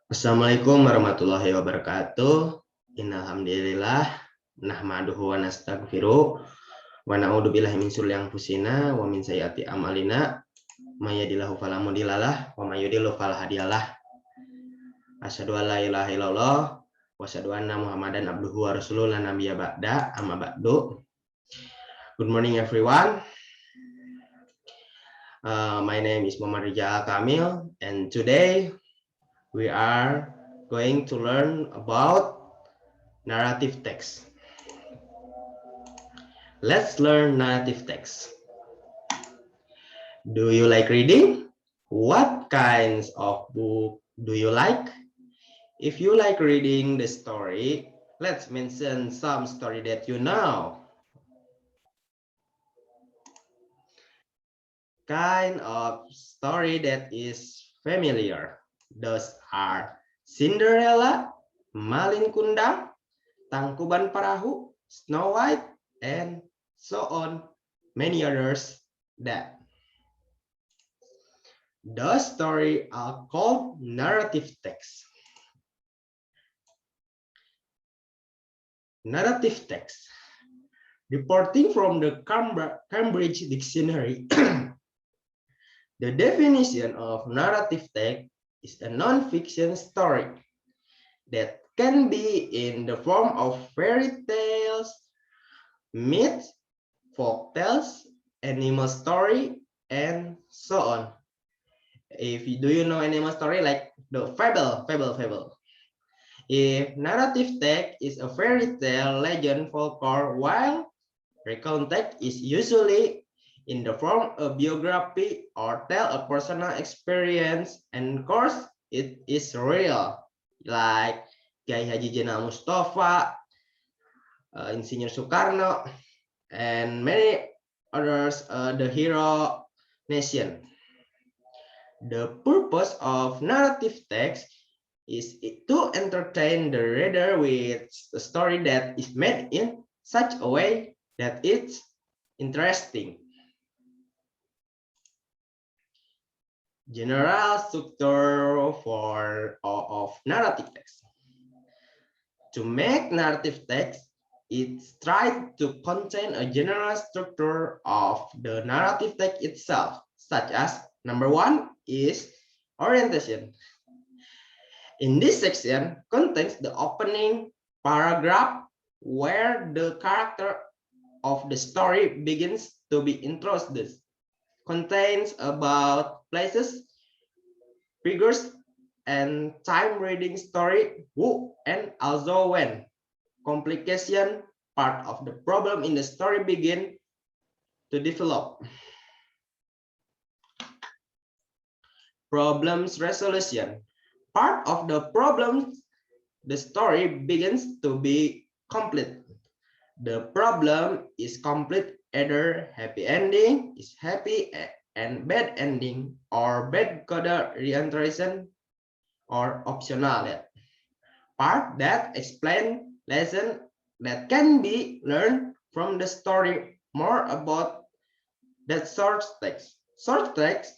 Assalamualaikum warahmatullahi wabarakatuh. Innalhamdulillah nahmaduhu wa nastaghfiruh wa na'udzu billahi min syururi anfusina wa min sayyiati a'malina may yahdihillahu fala mudhillalah wa may yudhlil fala hadiyalah. Asyhadu an la ilaha illallah wa asyhadu anna Muhammadan abduhu wa rasuluhu la nabiyya ba'da amma ba'du. Good morning everyone. My name is Muhammad Rizal Alkamil, and today we are going to learn about narrative text. Let's learn narrative text. Do you like reading? What kinds of book do you like? If you like reading the story, let's mention some story that you know. Kind of story that is familiar. Those are Cinderella, Malin Kundang, Tangkuban Parahu, Snow White, and so on, many others that. Those stories are called narrative text. Narrative text. Reporting from the Cambridge Dictionary, the definition of narrative text is a non-fiction story that can be in the form of fairy tales, myths, folk tales, animal story, and so on. Do you know animal story like the fable? If narrative text is a fairy tale, legend, folklore, while recounted is usually in the form of biography or tell a personal experience, and of course it is real, like Kiai Haji Jenderal Mustafa, Insinyur Soekarno, and many others, the hero nation. The purpose of narrative text is to entertain the reader with a story that is made in such a way that it's interesting. General structure of narrative text. To make narrative text, it's tried to contain a general structure of the narrative text itself, such as number one is orientation. In this section contains the opening paragraph where the character of the story begins to be introduced. Contains about places, figures, and time reading story, who and also when. Complication, part of the problem in the story begin to develop. Problems resolution. Part of the problem, the story begins to be complete. The problem is complete, either happy ending is happy and bad ending, or bad code reintegration, or optional. Part that explain lesson that can be learned from the story. More about that source text. Source text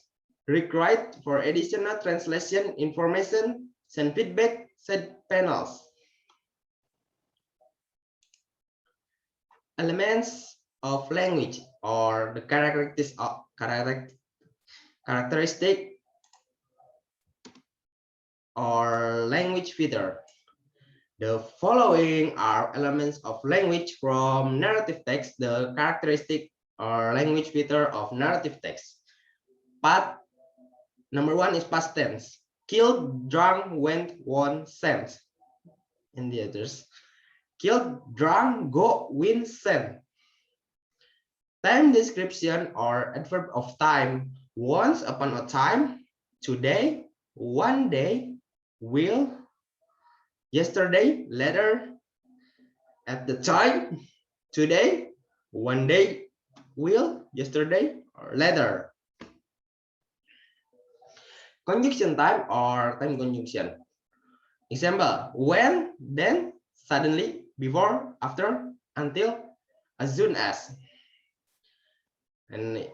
required for additional translation information, send feedback, set panels. Elements of language or the characteristic or language feature. The following are elements of language from narrative text, the characteristic or language feature of narrative text. Part number one is past tense. Killed, drunk, went, won, sent. And the others. Killed, drunk, go, win, sent. Time description or adverb of time. Once upon a time, today, one day, will, yesterday, later, at the time, today, one day, will, yesterday, or later. Conjunction time or time conjunction. Example, when, then, suddenly, before, after, until, as soon as. And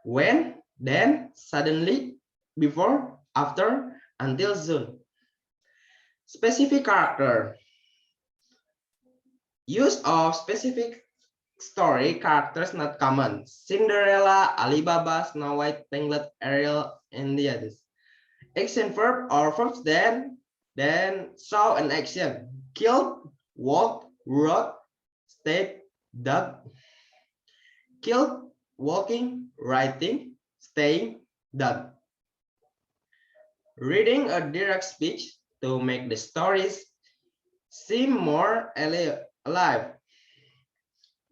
when, then, suddenly, before, after, until soon. Specific character. Use of specific story characters not common. Cinderella, Alibaba, Snow White, Piglet, Ariel, and the others. Action verb or verbs then show an action. Killed, walked, wrote, stayed, dug. Killed, walking, writing, staying, dug. Reading a direct speech to make the stories seem more alive.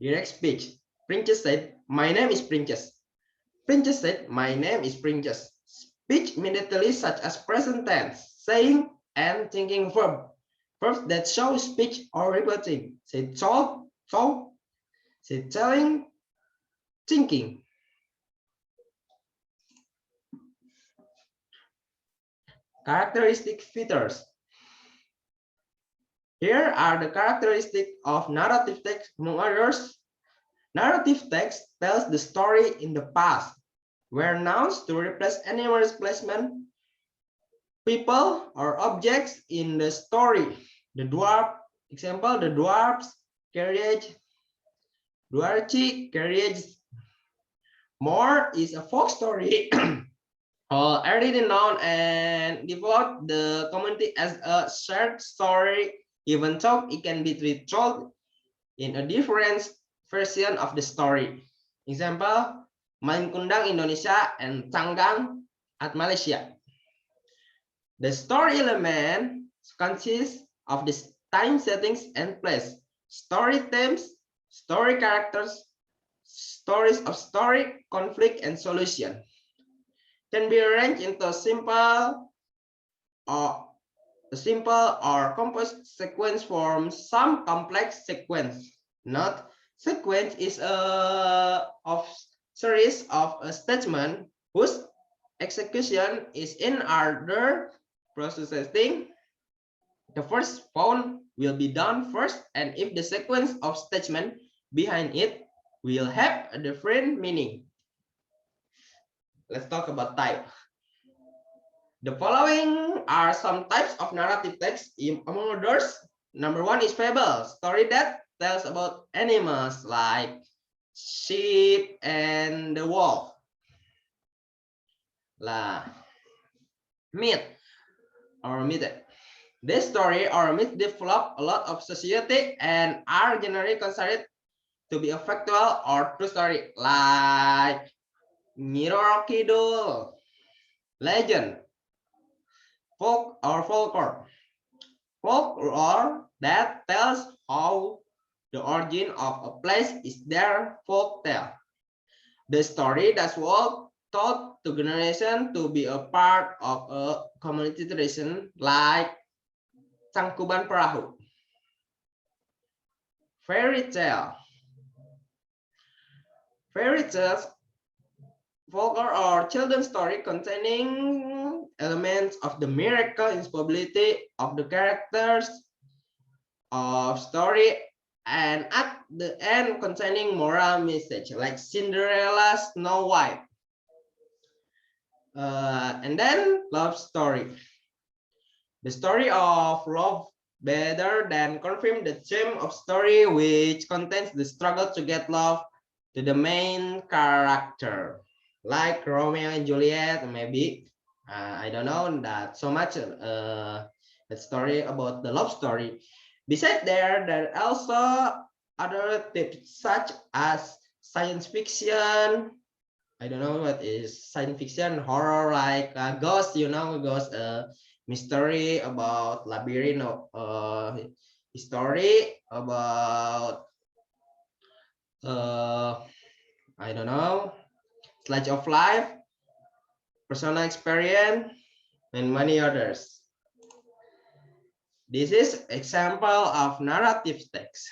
Direct speech. Princess said, "My name is Princess." Princess said, "My name is Princess." Speech immediately such as present tense, saying and thinking verb. Verbs that show speech or repeating. Say told, say telling, thinking. Characteristic features. Here are the characteristics of narrative text, among others. Narrative text tells the story in the past, where nouns to replace animal displacement, people or objects in the story. The dwarf, example, the dwarf's carriage, dwarchi carriage. More is a folk story, already known and develop the community as a shared story, even though it can be retold in a different version of the story. Example, Main Kundang Indonesia and Tanggang at Malaysia. The story element consists of the time settings and place, story themes, story characters, stories of story, conflict, and solution. Can be arranged into simple or composed sequence from some complex sequence. Not sequence is a of series of a statement whose execution is in order processing. The first found will be done first, and if the sequence of statement behind it will have a different meaning. Let's talk about type. The following are some types of narrative text, among others. Number one is fable, story that tells about animals like sheep and the wolf. Myth or myth. This story or myth develop a lot of society and are generally considered to be a factual or true story, like Nyiro Kidul, legend, folk or folklore. Folklore that tells how the origin of a place is their folk tale. The story that was taught to generation to be a part of a community tradition, like Cangkuban Perahu. Fairy tale. Fairy tales, folklore or children's story containing elements of the miracle instability of the characters of story, and at the end containing moral message like Cinderella, Snow White. And then love story. The story of love better than confirm the theme of story, which contains the struggle to get love to the main character, like Romeo and Juliet, maybe. I don't know that so much. The story about the love story. Besides there are also other tips such as science fiction. I don't know what is science fiction, horror, like ghost, ghost, mystery about labyrinth, story about I don't know, slice of life, personal experience, and many others. This is example of narrative text.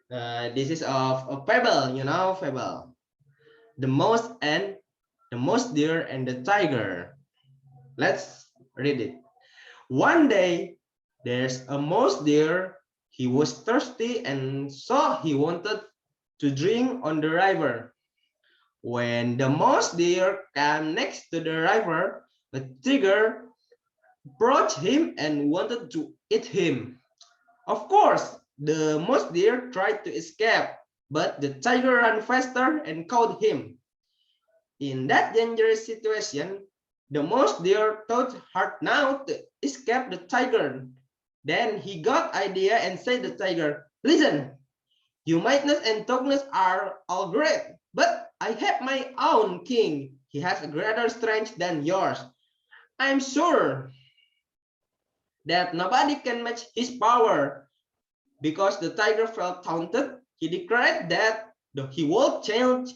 This is of a fable, fable. The mouse and the mouse deer and the tiger. Let's read it. One day, there's a mouse deer. He was thirsty and so he wanted to drink on the river. When the mouse deer came next to the river, the tiger approached him and wanted to eat him. Of course, the mouse deer tried to escape, but the tiger ran faster and caught him. In that dangerous situation, the mouse deer thought hard now to escape the tiger. Then he got idea and said to the tiger, "Listen, your mightiness and toughness are all great, but I have my own king. He has a greater strength than yours. I'm sure that nobody can match his power." Because the tiger felt taunted, he declared that he would change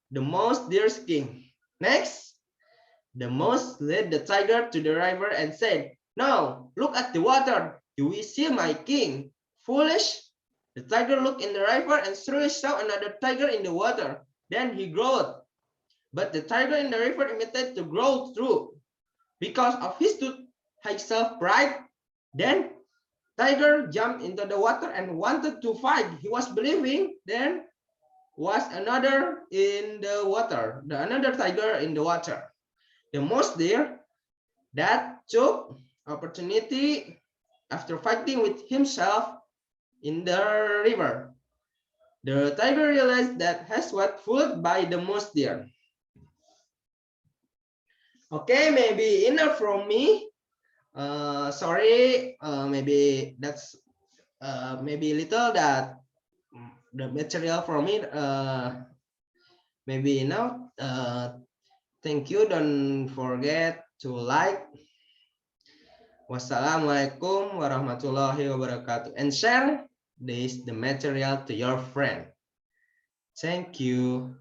the mouse deer's king. Next, the mouse led the tiger to the river and said, "Now, look at the water. You will see my king." Foolish. The tiger looked in the river and surely saw another tiger in the water. Then he growled. But the tiger in the river imitated to growl too. Because of his too high self-pride, then tiger jumped into the water and wanted to fight. He was believing then was another in the water, another tiger in the water. The mouse deer that took opportunity after fighting with himself in the river. The tiger realized that has what fooled by the mouse deer. Okay, maybe enough from me. Sorry, maybe that's maybe little that the material for me. Maybe enough. Thank you. Don't forget to like. Wassalamualaikum warahmatullahi wabarakatuh. And share the material to your friend. Thank you.